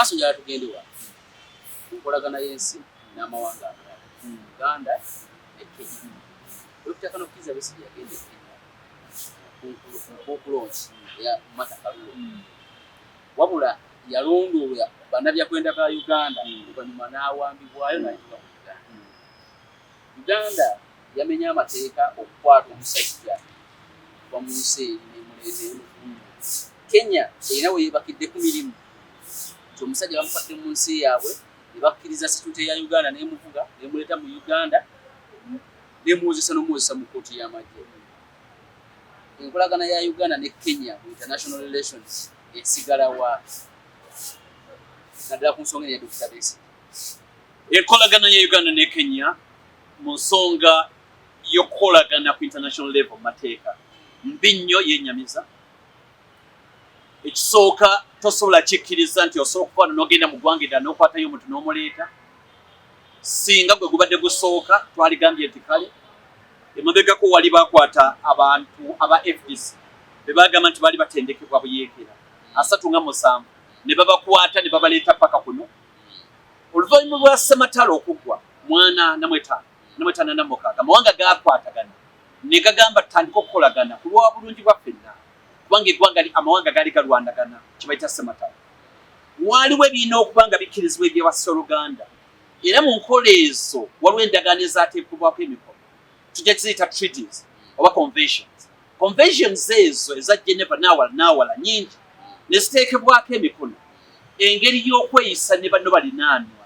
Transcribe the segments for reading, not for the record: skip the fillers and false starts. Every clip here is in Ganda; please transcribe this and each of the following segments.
kaso njala tugende wa nkolagana yensi n'amawanga amalala Uganda ne Kenya Dr. Kano Kiza Besigye yagende kunkulonsi ya matakalulo wabula yalondoola banabya kwenda ka Uganda oluvannyuma n'awambibwayo n'ayitibwa mu Uganda yamenya amateeka okukwata omusajja kuva mu nsi eri n'emuleeta Kenya erina we yeebakidde ku mirimu nti omusajja bamukwatidde mu nsi yaabwe ne bakkiriza situte ya Uganda n'emuvuga n'emuleeta mu Uganda n'emuwozesa n'omuwozesa mu kkooti y'amagye. Enkolagana ya Uganda ne Kenya mu international relations esigala wa naddala ku nsonga ya Dr. Besigye. Enkolagana ya Uganda ne Kenya mu nsonga y'okukolagana ku international level mateeka mbi nnyo yenyamiza. Ekisooka tosobola kikkiriza nti osobola okufaana n'ogenda mu ggwanga eddala n'okwatayo omuntu n'omuleeta singa gwe gubadde gusooka twaligambye nti kale emabegako wali bakwata abantu aba FDC be bagamba nti baali batendekebwa buyeekera 37 ne babakwata ne babaleeta paka kuno oluvannyuma lwa Ssematalo okuggwa mwana namwetaana namukaaga amawanga gaakwatagana ne gagamba tutandika okukolagana ku lwa bulungi bwa ffenna kubanga eggwanga amawanga gaali galwanagana kibayita Ssematalo waaliwo ebiina okuba nga bikkirizibwa ebyewa Sseruganda era mu nkola ezo waliwo endagaano ezaateekebwako emikono tujja kiziyita treaties oba conventions ezo eza Geneva naawala nyingi ne ziteekebwako emikono engeri y'okweyisa ne banno balinaanwa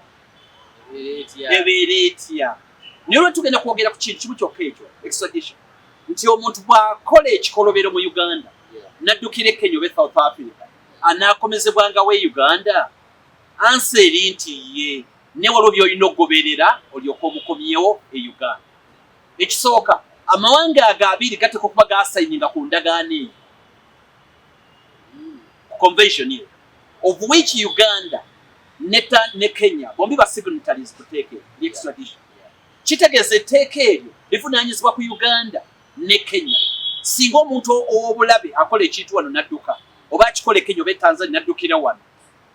ebeera etya naye lwe tugenda kwogera ku kintu kimu kyokka ekyo extradition nti omuntu bw'akola ekikolobero mu Uganda n'addukira e Kenya oba South Africa anaakomezebwangawo e Uganda ansi eri nti ye ne waliwo by'olina okugoberera olyoka omukomyewo e Uganda. Ekisooka amawanga ago abiri gateeka okuba gaasayininga ku ndagaano eyo convention eyo of which Uganda ne Kenya bombi ba signatories ku tteeka the extradition. Kitegeeza etteeka eryo livunaanyizibwa ku Uganda ne Kenya singa omuntu ow'obulabe akola ekintu wano n'adduka oba akikola e Kenya oba e Tanzania n'addukira wano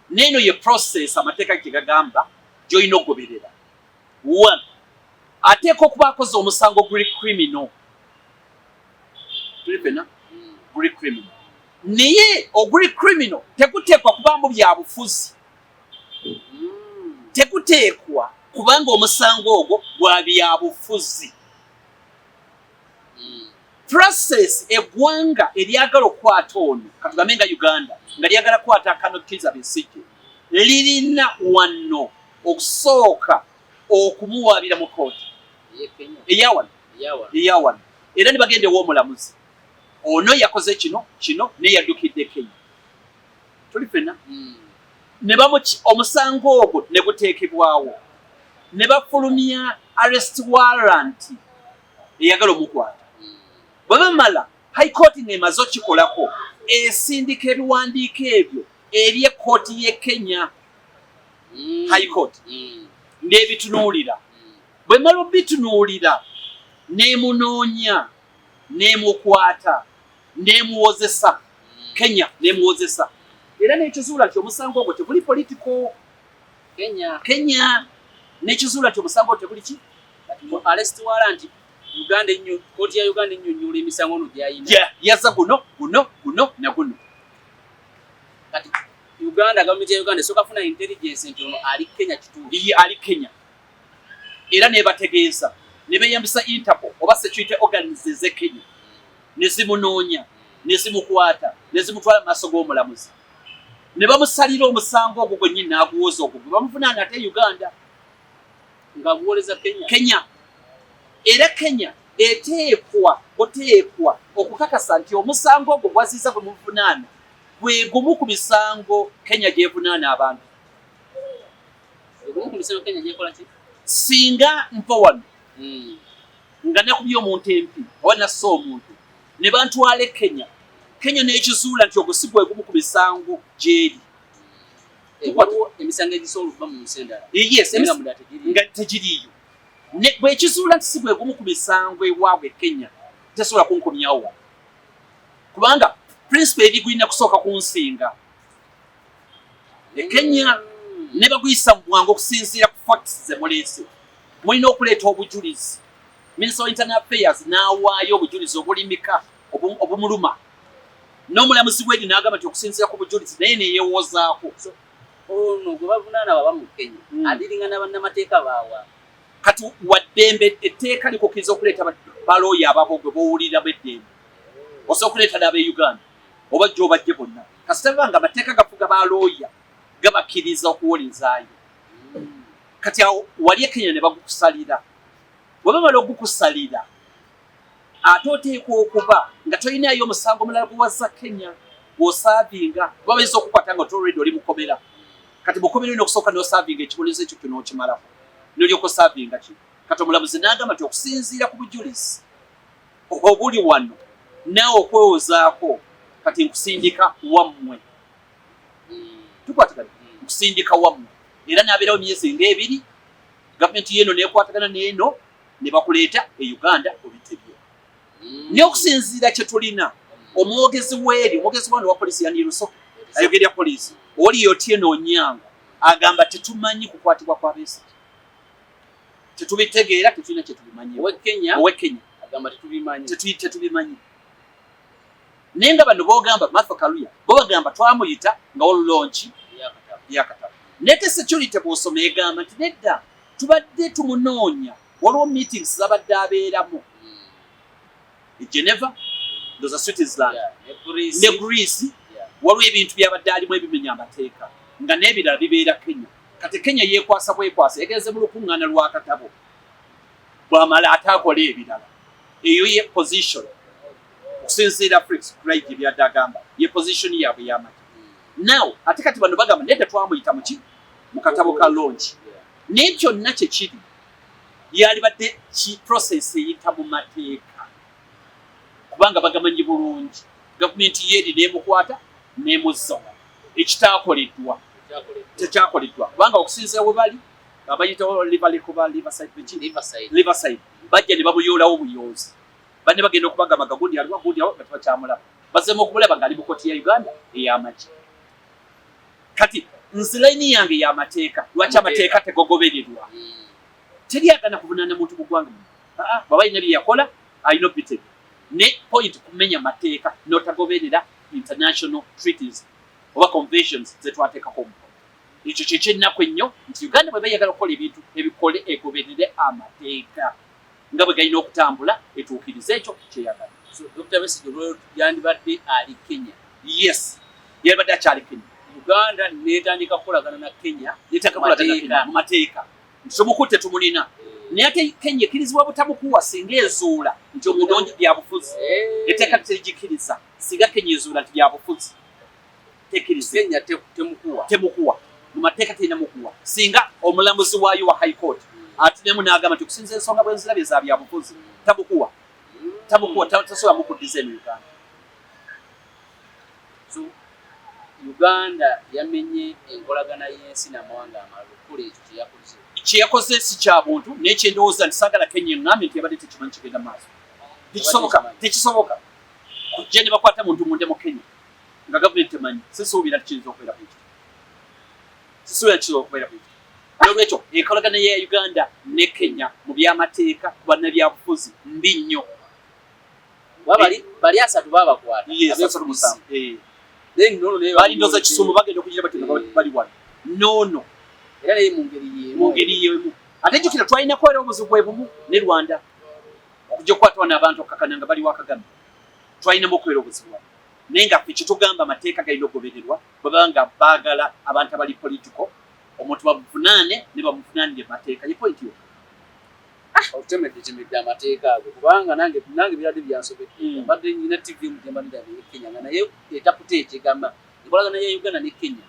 n'eno ye process amateeka gye gagamba gy'olina okugoberera. One, ateeka okuba akoze omusango guli criminal. Tulipena? Guli criminal. Naye oguli criminal tekuteekwa kubanga bya bufuzi. Tekuteekwa kubanga omusango ogwo gwa bya bufuzi. Process eggwanga eryagala okukwata ono katugambe nga Uganda nga lyagala kukwata Kano Kiza Besigye lirina wano okusooka okumuwaabira mu kooti eyawano era ne bagenda ew'omulamuzi ono yakoze kino naye yaddukidde Kenya tuli fena ne omusango ogwo ne guteekebwawo ne bafulumya arrest warrant eyagala omukwata bwe bamala high court ng'emaze okikolako esindika ebiwandiiko ebyo eri ekkooti y'e Kenya high court n'ebitunuulira bwe mala obitunuulira n'emunoonya n'emukwata n'emuwozesa Kenya n'emuwozesa era n'ekizuula nti omusango ogwo teguli political Kenya n'ekizuula nti omusango ogwo teguli ki arrest warrant Uganda nnyo kkooti ya Uganda ennyonnyola emisango no gy'ayina yaza guno na guno kati Uganda gavumenti ya Uganda esooka funa intelligence nti ono ali Kenya kituufu ali Kenya era nebategeeza ne beeyambisa Interpol oba security organizes e Kenya ne zimunoonya ne zimukwata ne zimutwala mu maaso g'omulamuzi ne bamusalira omusango ogwo gwennyini n'aguwoza ogwo gwe bamuvunaana ate Uganda ng'aguwoleza Kenya era Kenya eteekwa okukakasa nti omusango ogwo gwaziiza gwe muvunaana gwe gumu ku misango Kenya gyevunaana abantu. Singa mpa wano nga nakubye omuntu empi oba nassa omuntu ne bantwala Kenya n'ekizuula nti ogwo si gwe gumu ku misango gy'eri. Waliwo emisango egisobola okuba mu nsi endala nga tegiriiyo bwe kizuula nti si gwe gumu ku misango ewaabwe Kenya tesobola kunkomyawo wano kubanga principle eri gulina kusooka kunsinga Kenya ne baguyisa mu bwangu okusinziira ku facts ze muleese. Mulina okuleeta obujulizi. Minister of Internal Affairs n'awaayo obujulizi obulimika obumuluma. N'omulamuzi w'eri n'agamba nti okusinziira ku bujulizi naye ne yeewozaako. Ono gwe bavunaana baba mu Kenya adiringana bannamateeka baawa. Kati waddembe etteeka likukkiriza okuleeta balooya ababo gwe bowulira b'eddembe. Osobola okuleeta n'ab'e Uganda oba gy'obajje bonna. Kasita nga amateeka gafuga balooya gabakkiriza okuwolezaayo. Kati awo wali e Kenya ne bagukusalira. Bwe bamala okukusalira ate oteekwa okuba nga tolinayo omusango omulala guwazza Kenya gw'osaavinga babayinza okukwata nga already oli mukomera. Kati mukomera olina okusooka n'osaavinga ekibonerezo ekyo kyonna okimalako n'olyoka osaavinga ki. Kati omulamuzi n'agamba nti okusinziira ku bujulizi obuli wano naawe okwewozaako kati nkusindika wammwe. Tukwatagana nkusindika wammwe era n'abeerawo emyezi ng'ebiri gavumenti y'eno n'ekwatagana n'eno ne bakuleeta e Uganda obitebyo. Naye okusinziira kye tulina omwogezi w'eri omwogezi wano wa polisi Yaniruso ayogerera polisi oli Otieno Onyango agamba tetumanyi kukwatibwa kwa Besigye. Tetubitegeera tetulina kye tubimanyi. Owe Kenya agamba tetubimanyi. Tetubimanyi. Naye nga bano boogamba Martha Kaluya bo bagamba twamuyita nga olulonki yakataba. Nete security bw'osoma egamba nti nedda tubadde tumunoonya waliwo meetings zabadde abeeramu e Geneva ndoza Switzerland ne Greece waliwo ebintu byabadde alimu ebimenya amateeka nga n'ebirala bibeera Kenya. Kati Kenya yeekwasa bwekwasa egenze mu lukuŋŋaana lw'akatabo bw'amala ataakola ebirala. Eyo ye position okusinziira Felix Craig byadde agamba ye position yaabwe y'amagye. Now ate kati bano bagamba nedda twamuyita muki mu katabo ka launch. Naye kyonna kye kiri yalibadde ki process eyita mu mateeka kubanga bagamanyi bulungi gavumenti yeeri n'emukwata n'emuzza ekitaakoleddwa tekyakoleddwa kubanga okusinziira we bali abayitawo Riverside bajja ne babuyoolawo obuyoozi banne bagenda okubagamba gundi aliwa nga tebakyamulaba bazzeemu okumulaba ng'ali mu kkooti ya Uganda ey'amagye. Kati nzilaini yange y'amateeka lwaki amateeka tegogobererwa teryagana kuvunaana muntu mu ggwanga baba alina bye yakola alina obitebyo ne point kumenya mateeka n'otagoberera international treaties oba conventions ze twateekako omukono. Ekyo kye ky'ennaku ennyo nti Uganda bwe bayagala okukola ebintu ebikole egoberere amateeka nga bwe galina okutambula etuukirize ekyo kyeyagala. So Dr. Besigye yandibadde ali Kenya. Yes, yandibadde akyali Kenya. Uganda n'etandika kukolagana na Kenya mu mateeka nti tumukutte tumulina. Naye ate Kenya ekkirizibwa butamukuwa singa ezuula nti omulongi byabufuzi etteeka terigikiriza singa Kenya ezuula nti byabufuzi tekkiriza Kenya temukuwa mu mateeka terina mukuwa singa omulamuzi waayo wa high court atunemu n'agamba nti okusinza ensonga bwenzirabye za byabufuzi tamukuwa tasobola mukuddiza eno Uganda. So Uganda yamenye enkolagana y'ensi n'amawanga amalala okukola ekyo kyeyakoze. Kyeyakoze si kya buntu naye kyendowooza nti saagala Kenya eŋŋambye nti yabadde tekimanyi kigenda maaso. Tekisoboka kujja ne bakwata muntu munde mu Kenya nga gavumenti temanyi sisuubira kiyinza okubeera bwekyo. Olwekyo enkolagana ya Uganda ne Kenya mu by'amateeka ku bannabyabufuzi mbi nnyo. Bali asatu baabakwata balindoza Kisumu bagenda okugira bati bali wano noono era naye mu ngeri y'emu. Ate jjukira twalina kwera obuzibu bwe bumu ne Rwanda okujja okukwatwa n'abantu okakana nga bali wa Kagame twalinamu okwera obuzibu naye nga ffe kitugamba amateeka galina okugobererwa bwebanga baagala abantu abali politiko omuntu bamuvunaane ne bamuvunaanire mateeka ye point yo. Otemedde amateeka ago kubanga nange biradde byansobedde mbadde nyina TV mutembalira bye Kenya nga naye etaputa ekigamba enkolagana ya Uganda ne Kenya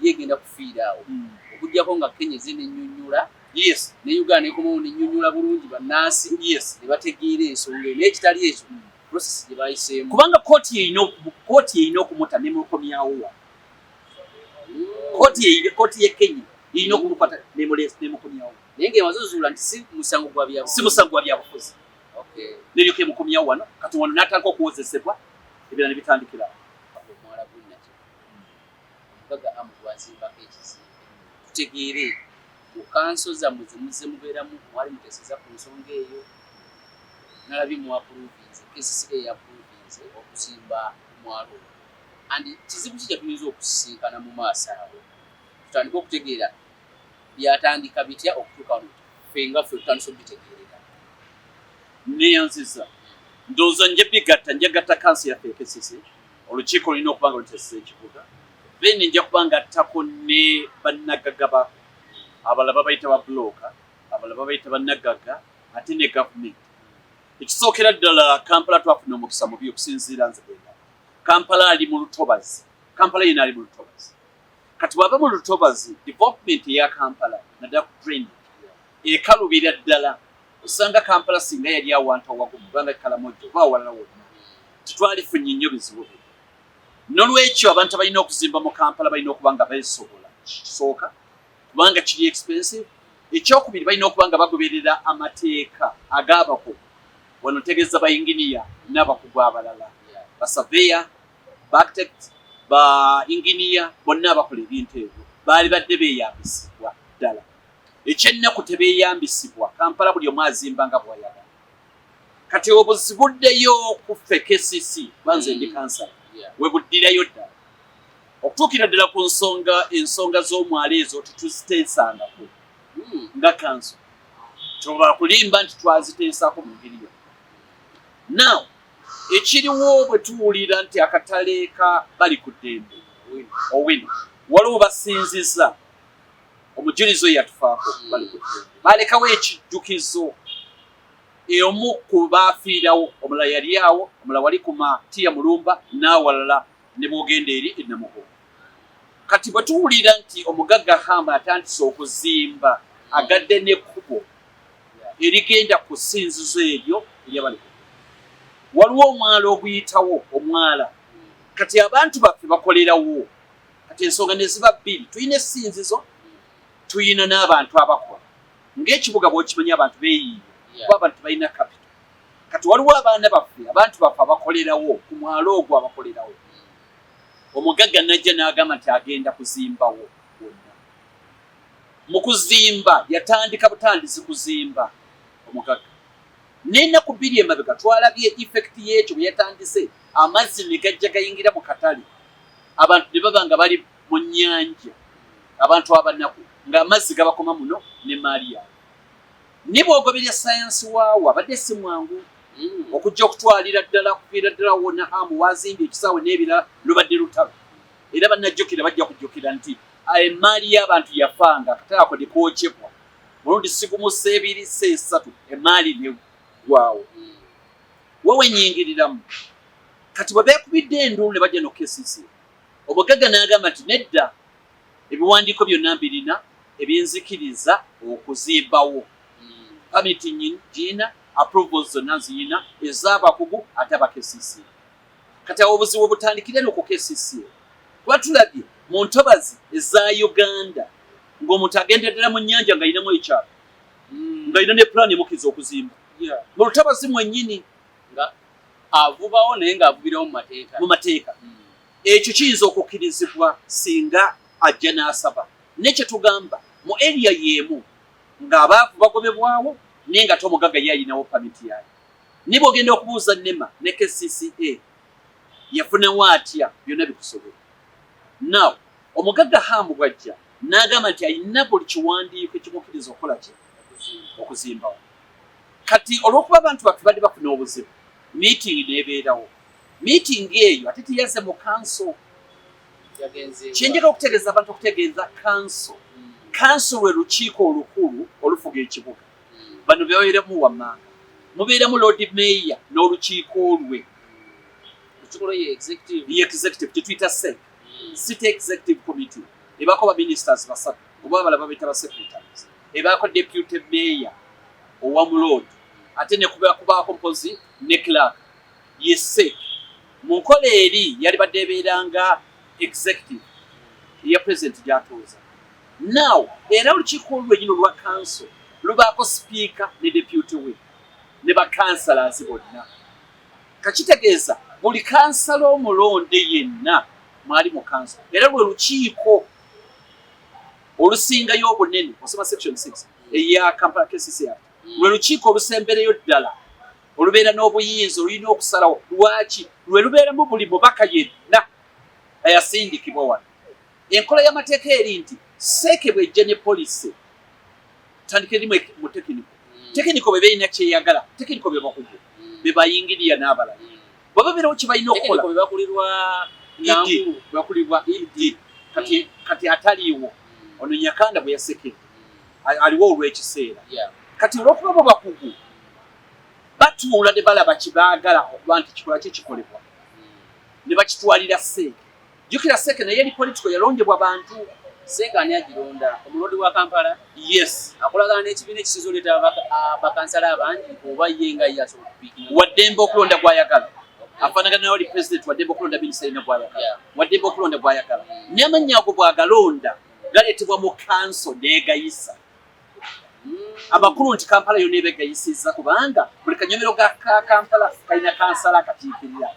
yegenda kufiira awo okujjako nga Kenya zinennyonnyola ne Uganda ekomawo nennyonnyola bulungi bannansi ne bategeera ensonga naye ekitali ekyo process gye bayiseemu kubanga kooti yeyina okumuta nemukomyawo kooti ye Kenya yeyina okumukwata nemukomyawo naye ng'emaze ozuula nti si musango gwa byabufuzi neryoka emukomyawo wano kati wano n'atandika okuwozesebwa ebirala ne bitandikira omwala gunnaki omugaga amu gwazimbako ekizimbe tutegeere mu kanso zammwe ze muzze mubeeramu mwali muteeseza ku nsonga eyo nalabye mu approvinze KCCA yapprovinze okuzimba omwalo andi kizibu kijja tuyinza okusisinkana mu maaso awo tutandika okutegeera byatandika bitya okutuuka wano ffe nga ffe tutandisa okubitegeerera neyanziza ndowooza njagatta kansi yaffe ekesese olukiiko olina okuba nga luteeseza ekibuga then nja kuba ngattako ne bannagagga abalala babayita ba blooka abalala babayita bannagagga ate ne gavumenti ekisookera ddala Kampala twafuna omukisa mubi okusinziira nze bwenda Kampala ali mu lutobazi Kampala yina ali mu lutobazi kati bwaba mu lutobazi development eya Kampala naddala ku drainage ekalubira ddala osanga Kampala singa yali awantu awagumu kubanga Kalamojo oba awalala wonna tetwalifunye nnyo bizibu bye nolwekyo abantu balina okuzimba mu Kampala balina okuba nga beesobola kisooka kubanga kiri expensive ekyokubiri balina okuba nga bagoberera amateeka ag'abakugu wano otegeeza bayinginiya n'abakugu abalala basaveya baarchitect ba inginiya bonna abakola ebintu ebyo baali badde beeyambisibwa ddala ekyennaku tebeeyambisibwa Kampala buli omu azimba nga bw'ayagala kati obuzibuddeyo kuffe KCC banze ndi kansala we buddirayo ddala okutuukira ddala ku ensonga z'omwalo ezo tetuziteesangako nga kanso toba kulimba nti twaziteesako mu ngeri yo now ekiriwo bwe tuwulira nti akatale ka bali ku ddembe owino waliwo basinziza omujulizo yatufaako bali ku ddembe balekawo ekijjukizo omu ku baafiirawo omulala yali awo omulala wali ku Matiya Mulumba n'awalala ne bwogenda eri enamugo kati bwe tuwulira nti omugagga Hama atandise okuzimba agadde n'ekkubo erigenda ku ssinzizo eryo eryabali waliwo omwala oguyitawo omwala kati abantu baffe bakolerawo kati ensonga ne ziba bbiri tulina essinzizo tulina n'abantu abakola ng'ekibuga bw'okimanyi abantu beeyiiya kuba abantu balina kapito kati waliwo abaana baffe abantu baffe abakolerawo ku mwalo ogwo abakolerawo omugagga najja n'agamba nti agenda kuzimbawo wonna mu kuzimba yatandika butandisi kuzimba omugagga n'ennaku bbiri emabega twalabye effect y'ekyo bwe yatandise amazzi ne gajja gayingira mu katale abantu ne baba nga bali mu nnyanja abantu abanaku ng'amazzi gabakoma muno ne maaliya ne bw'ogoberya sayansi waawo abadde si mwangu okujja okutwalira ddala kufiira ddala wonna Hamu waazimbye ekisaawe n'ebirala lubadde lutalo era bannajjukira bajja kujjukira nti emaali y'abantu yafanga akatale ako ne kookyebwa mulundi sigumu seebiri seesatu emaali ne waawo wowe nyingiriramu kati bwe beekubidde enduulu ne bajja no KCC omugagga n'agamba nti nedda ebiwandiiko byonna mbirina ebinzikiriza okuzimbawo pamiti ngiina approvals zonna nziyina ez'abakugu ate aba KCC kati awo obuzibu butandikire no ku KCC twatulabye mu ntobazi eza Uganda ng'omuntu agendeddera mu nnyanja ng'ayinamu ekyalo ng'ayina ne pulaani emukkiriza okuzimba mu lutabazi mwennyini nga avubawo naye ng'avubirawo mu mateeka ekyo kiyinza okukkirizibwa singa ajja n'asaba nekye tugamba mu area y'emu ng'abaavu bagobebwawo naye nga tomugagga ye ayinawo pamiti yayo ne bw'ogenda okubuuza NEMA ne KCCA yafunawo atya byonna bikusobola now omugagga Hamu bw'ajja n'agamba nti ayina buli kiwandiiko ekimukkiriza okukola ki okuzimbawo kati olw'okuba abantu baffe badde bafuna obuzibu meeting n'ebeerawo meeting eyo ate teyaze mu kanso kyenjera okutegeeza abantu okutegeeza kanso lwe lukiiko olukulu olufuga ekibuga bano bebabeeramu wammanga mubeeramu Lord Mayor n'olukiiko lwe executive kyetuyita City Executive Committee ebaako ba ministers basatu oba abalala babeeta ba secretaries ebaako deputy mayor owamulood ate ne kubaako mpozi ne clerk ye mu nkola eri yali badde ebeeranga executive eya president gy'atuuza now era olukiiko lwenyini olwa council lubaako speaker ne deputy we ne bakansalazi bonna kakitegeeza buli kansala omulonde yenna mwali mu council era lwe lukiiko olusingayo obunene osoma section 6 eya Kampala KCC Act lwe lukiiko olusembereyo ddala olubeera n'obuyinza olulina okusalawo lwaki lwe lubeeramu buli mubaka yenna ayasindikibwa wano. Enkola y'amateeka eri nti seeke bw'ejja ne polisi tandika erimu mu tekiniko bwe beerina kyeyagala tekiniko bye bakugu be bayingirira n'abalala baba beerawo kye balina okukola bakulirwa idi kati ataliiwo ono Nyakanda bwe yasekera aliwo olw'ekiseera kati olw'okuba bo bakugu batuula ne balaba kibaagala okuba nti kikola kye kikolebwa ne bakitwalira seeke. Jjukira seeke naye eri politiko yalondebwa bantu. Seeke ani agironda? Omulodi wa Kampala? Yes. Akolagana n'ekibiina ekisinza oleeta bakansala abangi oba ye nga ye asobola okupiikinga? Waddembe okulonda gw'ayagala. Afaanagana nayo oli pulezidenti waddembe okulonda minisita alina gw'ayagala. Waddembe okulonda gw'ayagala. N'amannya ago bw'agalonda galeetebwa mu kanso n'egayisa. Amakulu nti Kampala yonna ebegayisizza kubanga buli kanyomero ga Kampala kalina kansala akakiikirira.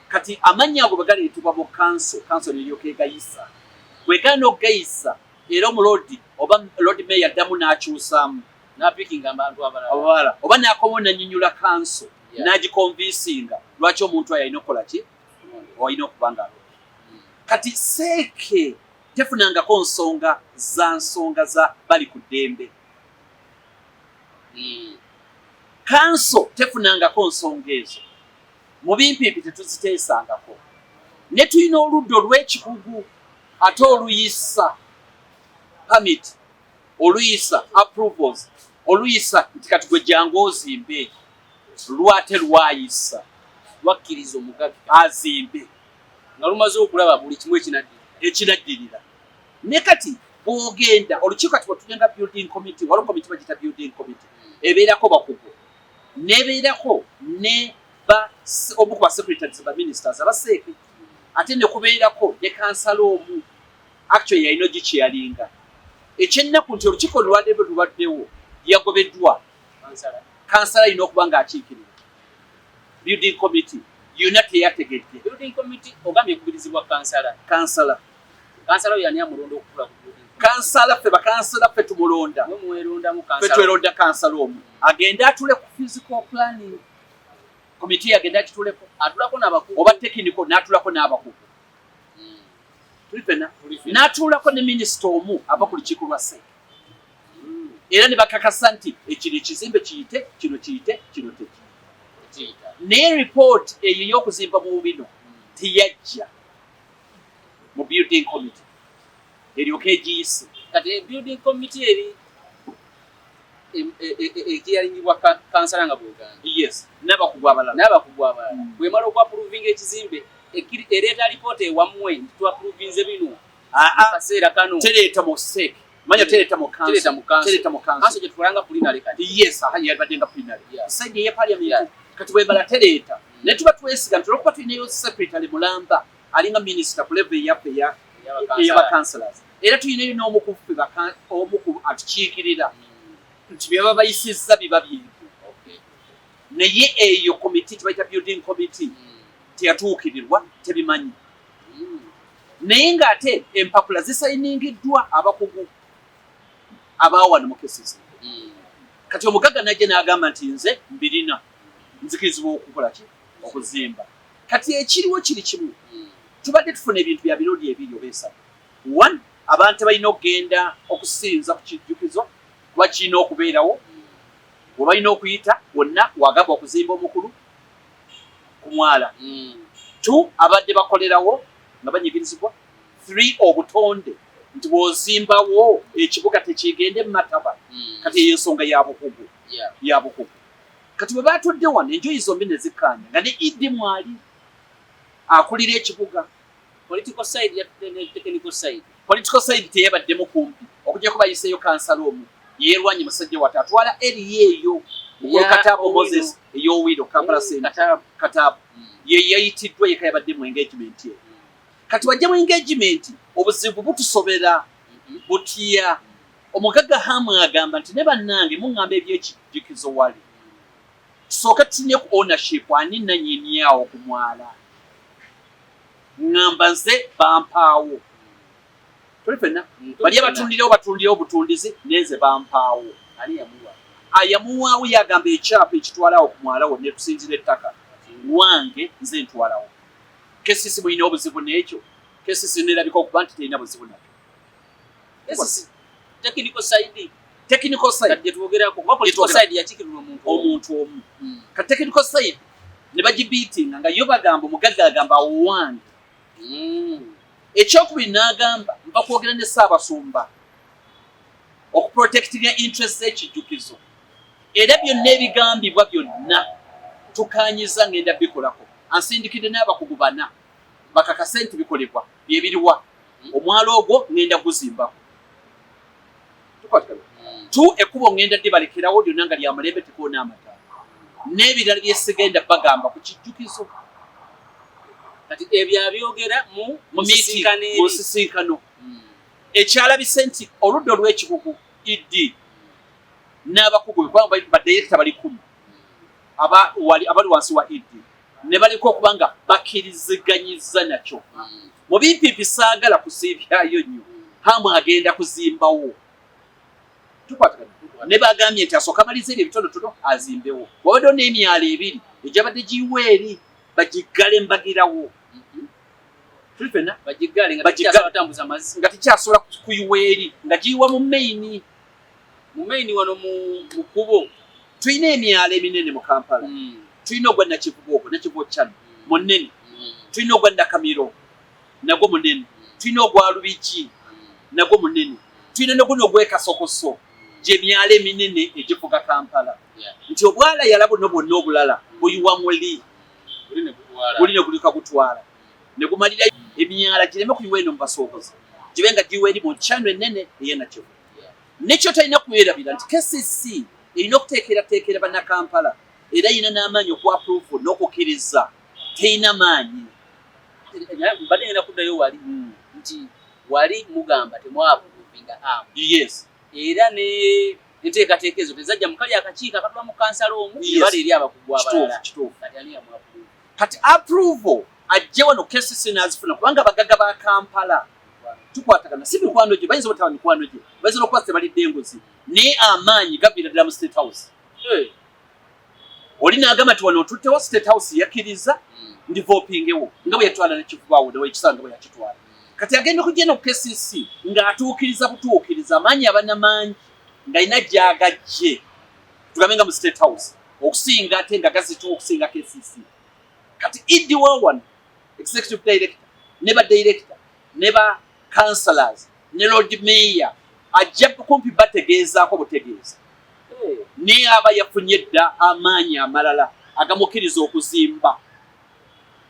Kati amannya ago bwe galeetebwa mu kanso n'eryoka egayisa. Bwe gaana okugayisa era omulodi oba lord mayor addamu n'akyusaamu n'apiikinga abantu abalala oba n'akomawo n'annyonnyola kanso n'agikonvinsinga lwaki omuntu oyo alina okukola ki olina okuba nga kati seeke tefunangako nsonga za bali ku ddembe. Kanso tefunangako nsonga ezo mu bimpiipi tetuziteesangako ne tulina oludda olw'ekikugu ate oluyisa permit oluyisa approvals oluyisa nti kati gwe jangu ozimbe lwate lwayisa lwakkiriza omugagga azimbe nga lumaze okulaba buli kimu ekinaddirira ne kati bw'ogenda olukiiko kati bwetugenda building committee waliwo committee bagita building committee ebeerako bakugu n'ebeerako ne omu ku basecretaries ba ministers abaseeke ate ne kubeerako ne kansala omu actually yalina giki yalinga ekyennaku nti olukiiko lubaddewo yagobeddwa kansala alina okuba ng'akiikirira building committee yonna teyategedde. Building committee ogambye ekubirizibwa kansala oyo ani amulonda okukula ku building kansala ffe bakansala ffe tumulonda ffe tweronda kansala omu agende atule ku physical planning committee agende agituleko atulako n'abakugu oba tekiniko n'atulako n'abakugu tulifena n'atuulako ne minisita omu ava ku lukiiko lwa seeke era ne bakakasa nti ekino ekizimbe kiyite kino kiyite kino teki naye report eyo ey'okuzimba mu bino teyajja mu building committee eryoka egiyise kati building committee eri ekiyalinyibwa kansala nga bw'oganda yes n'abakugu abalala bw'emala okwapuruvinga ekizimbe ereeta alipoota ewammwe nti twapuruvinze bino kaseera kano tereeta mu seeke manya tereeta mu kanso gye tutwalanga pulinale kati yes yabadde nga pulinale saidi eya parliament kati bwebala tereeta naye tuba twesiga nti olwokuba tulinayo secretary mulamba alinga minisita ku level eyaffe ey'abakansalas era tulinayo n'omu ku ffe omu ku atukiikirira nti byaba bayisizza biba bintu naye eyo committee kibayita building committee teyatuukirirwa tebimanyi naye ng'ate empapula zisayiningiddwa abakugu abaawano mu kesisi kati omugagga najje n'agamba nti nze mbirina nzikirizibwa okukola ki okuzimba kati ekiriwo kiri kimu tubadde tufuna ebintu bya birodi ebiri oba esatu one abantu balina okugenda okusinza ku kijjukizo kuba kirina okubeerawo we balina okuyita wonna wagamba okuzimba omukulu ku mwala two abadde bakolerawo nga banyigirizibwa three obutonde nti bw'ozimbawo ekibuga tekigende mu mataba kati eyo ensonga yabukugu kati bwe batudde wano enjoyi zombi ne zikkaanya nga ne Idi mwali akulira ekibuga political side ne technical side teyabaddemu kumpi okugyako bayiseeyo kansala omu yeerwanye musajja wate atwala eri eyo Katabo Moses ey'Owiro Kampala Center Katabo ye yayitiddwa yeka yabadde mu engagement ye kati wajja mu engagement obuzibu butusobera butya omugagga Hamu agamba nti ne bannange muŋŋamba ebyekijjukizo wali tusooke tutunye ku ownership ani nannyini awo ku mwala ŋŋamba nze bampaawo tulifena bali abatundira obutundizi neze bampaawo ani yamuwa ayamuwaawo yagamba ekyapa ekitwalawo ku mwala wonna tusinzira ettaka wange nze ntwalawo kesisi mulina obuzibu n'ekyo kesisi nerabika okuba nti terina buzibu nakyo technical side kati tuwogerako kuba political side yakikirirwa omuntu omu ka technical side ne bagibiitinga nga yo bagamba omugagga agamba wange ekyokubiri n'agamba mba kwogera ne Ssaabasumba okuprotectinga interest z'ekijjukizo era byonna ebigambibwa byonna tukanyiza ngenda bikolako ansindikidde n'abakugu bana bakakase nti bikolebwa byebiriwa omwalo ogwo ngenda guzimbako tu ekkubo ngenda ddibalekerawo lyonna nga lyamulembe tekuona amata n'ebirala byesigenda bagamba ku kijjukizo kati ebyo abyogera mu musisinkano ekyalabise nti oludda olw'ekikugu iddi n'abakugu baddayirekita bali 10 abali wansi wa iddi ne baliko okuba nga bakkiriziganyiza nakyo mu BPP saagala kusiibyayo nnyo hamu agenda kuzimbawo tukwatagana ne bagambye nti asooka amaliza ebyo ebitonotono azimbewo wabaddewo n'emyalo ebiri egyabadde giyiwa eri bagiggale mbagirawo tulifena bagiggale nga tikyasobola kuyiwa eri nga giyiwa mu maini wano mu kubo tulina emyalo eminene mu Kampala tulina ogwa Nakivubo Nakivubo Channel munene tulina ogwa Nakamiro nagwo munene tulina ogwa Lubigi nagwo munene tulina noguno ogw'Ekasokoso gy'emyalo eminene egifuga Kampala nti obwala yala buno bwonna obulala buyiwa muli buli ne gulika gutwala ne gumalira emyala gireme kuyiwa eno mu basookozi gibe nga giyiwa eri mu channel ennene ey'Nakivubo nekyo talina kwerabira nti KCC erina okuteekerateekera bannakampala era yina n'amaanyi okuapprove n'okukkiriza terina maanyi mbadde ngenda kuddayo wali nti wali mugamba temwapuvinga amu yes era ne enteekateeka ezo tezajja mu kali akakiiko akatula mu kansala omu bali eri abakugu abalala kati ani yamwapuvinga kati approval ajje wano KCC n'azifuna kubanga abagagga ba Kampala tukwatagana si mikwano gye bayinza obutaba mikwano gye bayinza n'okuba tebalidde engozi naye amaanyi gaviira ddala mu State House oli n'agamba nti wano otuttewo State House yakkiriza ndivopingewo nga bwe yatwala Nakivubo ne wekisanga bwe yakitwala kati agenda okujja no KCC ng'atuukiriza butuukiriza amaanyi abanamangi ng'alina gy'agajje tugambe nga mu State House okusinga ate nga gazituwa okusinga KCC kati Iddi Wawan executive director ne ba director ne ba councillors ne Lord Mayor ajja kumpi bategeezaako butegeeza naye aba yafunye dda amaanyi amalala agamukkiriza okuzimba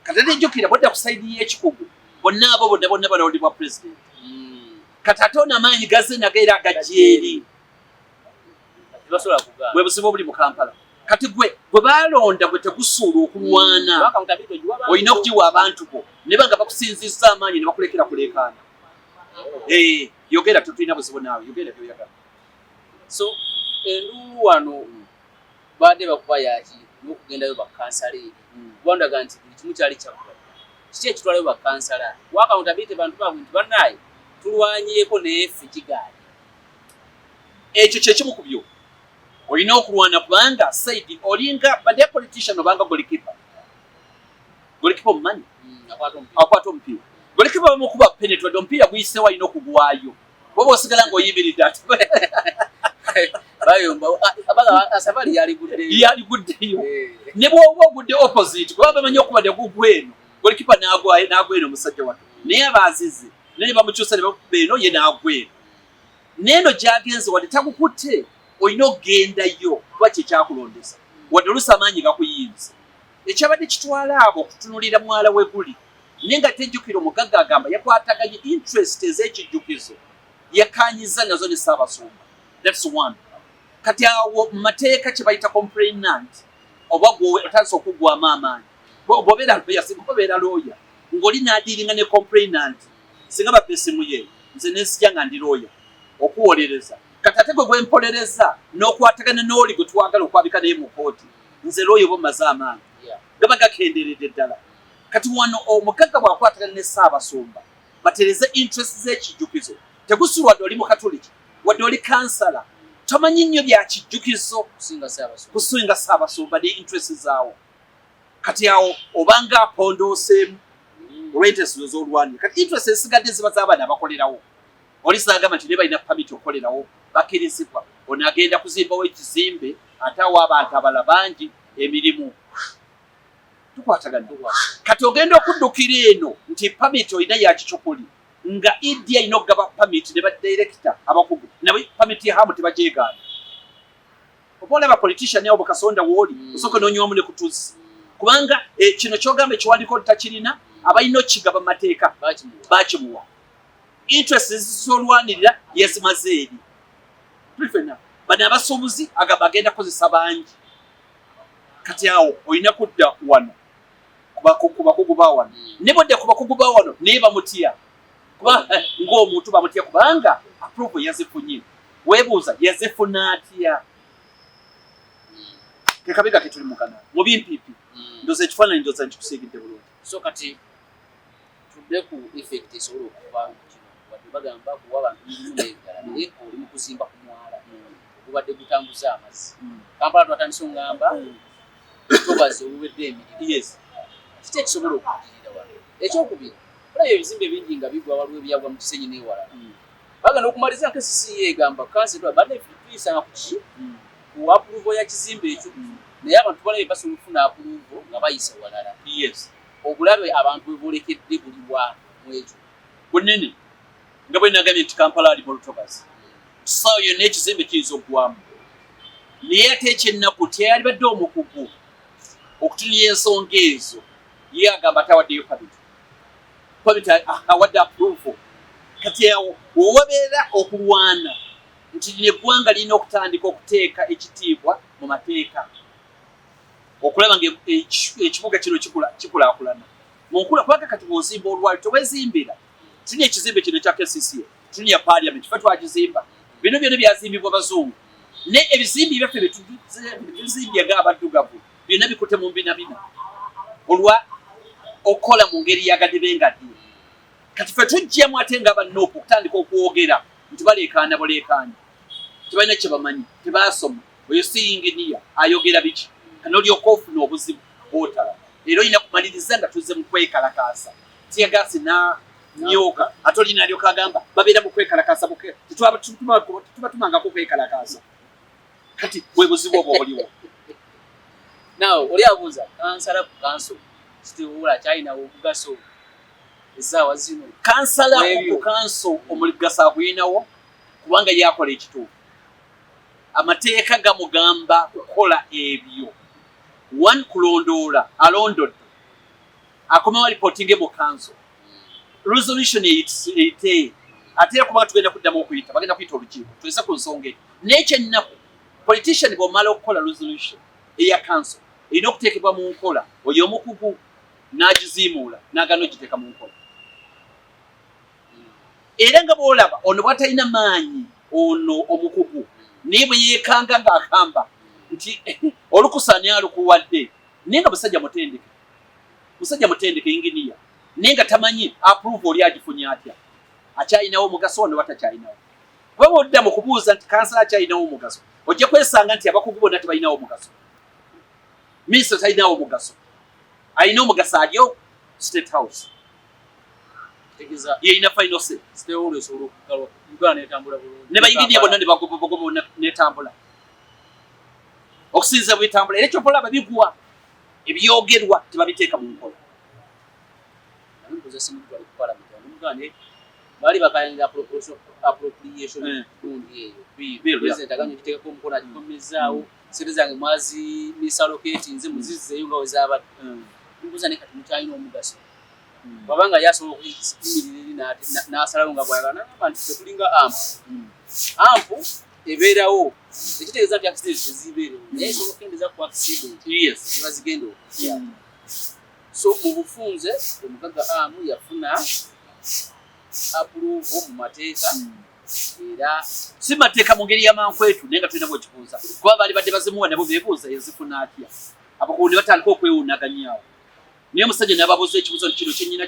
kati ate ejjukira bodda ku sayidi y'ekikugu bonna abo bonna balondebwa president kati ate ono amaanyi gaze nago era agajja bwe buzibu obuli mu Kampala kati gwe balonda gwe tegusuula okulwana olina okugiwa abantu bo ne banga bakusinzizza amaanyi ne bakulekera kuleekaana yogera tetulina buzibu naawe yogera byoyagala so enduulu wano badde bakuba yaki n'okugendayo bakansala eri gwandaga nti buli kimu kyali kyakuba kiki ekitwalayo bakansala wakauntabite bantu baabwe nti bannaaye tulwanyeeko nayeffe kigaali ekyo kyekimu ku byo olina okulwana kubanga saidi olinga badde politician obanga golikipa omumanyi akwata omupiira golikipa bamukuba penetrate omupiira guyiseewo alina okugwayo oba osigala ng'oyimiridde ati bayomba asafari yaliguddeyo ne bw'oba ogudde opposite kuba bamanyi okubadde gugweno golikipa n'agweno omusajja wato naye abaazize ne bamukyusa ne bakuba eno ye n'agweno neeno gy'agenze wadde tagukutte olina okugendayo kuba kyekyakulondesa wadde oluusi amaanyi gakuyinza ekyabadde kitwala abo okutunulira mwala we guli naye nga tejjukira omugagga agamba yakwataganye interest ez'ekijjukizo yakanyiza nazo ne Ssaabasumba. That's one. Kati awo mu mateeka kye bayita complainant oba gwe otandise okuggwamu amaanyi bw'obeera lawyer singa obeera lawyer ng'oli n'adiiringa ne complainant singa bapesimu ye nze nensijja nga ndi lawyer okuwolereza kati ate gwe gwempolereza n'okwatagana n'oli gwe twagala okwabika naye mu kooti nze lawyer oba mmaze amaanyi gaba gakenderedde ddala kati wano omugagga bw'akwatagana ne Ssaabasumba batereze interest z'ekijjukizo tegusulwa wadde oli mukatoliki wadde oli kansala tomanyi nnyo byakijjukizo kusinga Ssaabasumba ne interest zaawo kati awo obanga apondooseemu olw'interest z'olwanira kati interest esigadde ziba z'abaana abakolerawo oli sagamba nti ne balina pamiti okukolerawo bakkirizibwa ono agenda kuzimbawo ekizimbe ate awo abantu abala bangi emirimu tukwatagana kati ogenda okuddukira eno nti pamiti olina yakicukuli nga Idi alina okugaba pamiti ne badirekita abakugu nabo pamiti hamu tebajeegaana oba olaba politician awo bukasonda wooli osooka noonywamu ne kutuusi kubanga kino kyogamba ekiwandiiko takirina abalina okigaba mu mateeka baakimuwa interest zizolwanirira yezimaze eri tulifena bano abasuubuzi agamba agenda kukozesa bangi kati awo olina kudda wano ku bakugu ba wano ne bodde ku bakugu ba wano naye bamutya kuba ng'omuntu bamutya kubanga approval yazifunye weebuuza yazifuna atya kekabega ke tuli mukana mu bimpipi ndoza ekifaananyi ndoza nkikusiigidde bulungi so kati tudde ku effect esobola okuva kino wadde bagamba kuwa abantu mirimu n'ebirala naye oli mu kuzimba ku mwala gubadde gutambuza amazzi Kampala twatandise ongamba tobazi oluwedde emirimu kiki ekisobola okuddirira wano ekyokubiri olaba ebizimbe bingi nga bigwa waliwo ebyagwa mu Kisenyi n'ewalala bagenda okumaliza KCCA egamba kansitula badde tuyisanga ku ki ku approval ya kizimbe ekyo naye abantu balabe basobola okufuna approval nga bayisa walala obulabe abantu bwe boolekedde buli mu ekyo bunene nga bwe nagambye nti Kampala ali mu lutobazi tusaawa yonna ekizimbe kiyinza okuggwamu naye ate ekyennaku teyali badde omukugu okutunira ensonga ezo ye agamba atawaddeyo pamiti awadde approval kati awo wewabeera okulwana nti lino eggwanga lirina okutandika okuteeka ekitiibwa mu mateeka okulaba nga ekibuga kino kikulaakulana munkula kubanga kati bw'ozimba olwali towezimbira tulina ekizimbe kino ekya KCCA tulina parliament fe twagizimba bino byonna byazimbibwa bazungu ne ebizimbi byaffe betuzimbyaga abaddugavu byonna bikute mu mbinabina olwa okukola mu ngeri yagadde kati fe tujjamu ate nga bannoopu okutandika okwogera nti baleekaana buleekaanya tebalina kye bamanyi tebaasoma oyo si inginiya ayogera biki kanolyoka ofuna obuzibu bwotala era olina kumaliriza nga tuzze mu kwekalakaasa tiyagaasi nyoka ate olina alyoka agamba babeera mu kwekalakaasa tubatumangako kwekalakaasa kati bwe buzibu obwo buliwo nawe oli abuuza kansala ku kanso kitiwula kyalinawo omugaso ezaawa zino kansala ku kanso omugaso agulinawo kubanga yakola ekituufu amateeka gamugamba kukola ebyo one kulondoola alondodde akomawo alipotinge mu kanso resolution eyite ate kubanga tugenda kuddamu okuyita bagenda kuyita olukiiko tulese ku nsonga eyo n'ekyennaku politician bw'omala okukola resolution eya kanso erina okuteekebwa mu nkola oyo omukugu n'agiziimuula n'agana ogiteeka mu nkola era nga bw'olaba ono bw'atalina maanyi ono omukugu naye bwe yeekanga ng'agamba nti olukusani alukuwadde naye nga musajja mutendeke inginiya naye nga tamanyi approve oli agifunye atya akyalinawo omugaso ono batakyalinawo kuba bw'odda mu kubuuza nti kansala akyalinawo omugaso ojja kwesanga nti abakugu bonna tebalinawo omugaso minisita talinawo omugaso alina omugaso alyo state house yeyina final say ne bayinginiya bonna ne bagobogobo netambula okusinza bwetambula era ekyopolaba bigwa ebyogerwa tebabiteeka mu nkola baali bakayanira appropriation gundi eyo president aganye okiteekako omukono agikomezaawo sente zange mwazi misaloketi nze muzizzeeyo nga wezaabadde mbuuza ne kati mukyalina omugaso wabanga yasobola okuyimirira n'asalawo nga bwayagala nagamba nti tetulinga ampu ebeerawo ekitegeeza nti accident teziibeerewo naye esobola okukendeza ku accident ziba zigenda okutya so mu bufunze omugaga amu yafuna approval mu mateeka era si mateeka mu ngeri y'amankwetu naye nga tulina bwekibuuza kuba baali badde bazimuwa nabo beebuuza yazifuna atya abakugu ne batandika okwewuunaganyaawo naye omusajja n'ababuuza ekibuuzo nti kino kyennyina